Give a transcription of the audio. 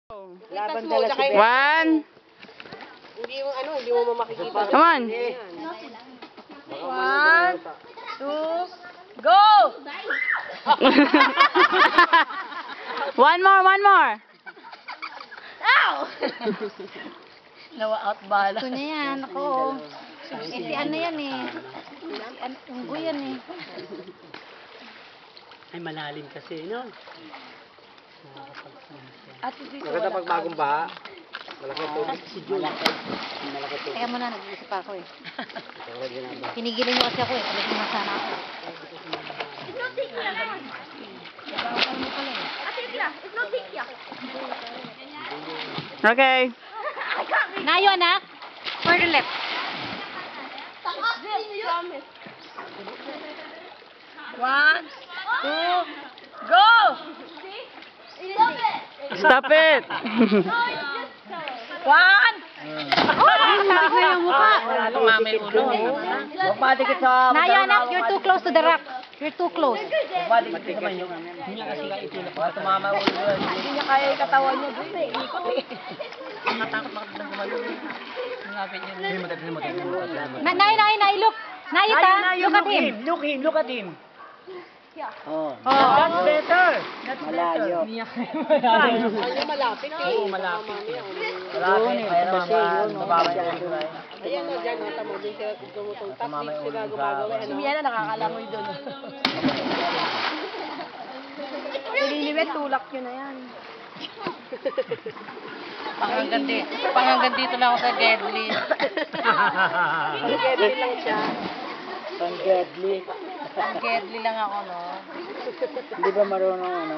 Laban dala si One. Hindi mo makikita. Come on. 1, 2, go! One more. Ow! Nawa-out bala. Ito na yan, ako. Si ano yan eh. Unggo yan eh. Ay, malalim kasi, no? At dito Maganda pag bagong baha. Malaki tubig. Si Jun. Malaki tubig. Teka muna, nag-iisip ako eh. Kinigilan nyo kasi ako eh. Talagang masana ako. Okay. Nayo anak. For the left. One, two, go! Stop it. One! Sakit na yung mukha. Tumama yung ulo. Huwag madikit sa... Nayo anak, you're too close to the rock. You're too close. Huwag madikit sa manyo. Hindi niya kasi kaitulak. Huwag tumama yung ulo. Hindi niya kaya yung katawan niya. Ikot eh. Matakot bakit lang gumayon. Ngapit niya. Hindi Nayo, look. Nayo ta, look at him. Look at him. Oh. That's better. That's better. Malayo. Ay, malapit eh. Oo, malapit. Malapit. Mayroon mga tumama yung ulo. Ayan na dyan, tamo din sila gumutong tap, di sila gumagawa. Si Mia na nakakalangoy doon. Nililiwet, tulak yun na yan. Panganggan dito lang ako sa Gedli. Gedli lang siya. Pang deadly. Gedli lang ako, no? Hindi ba marunong ano?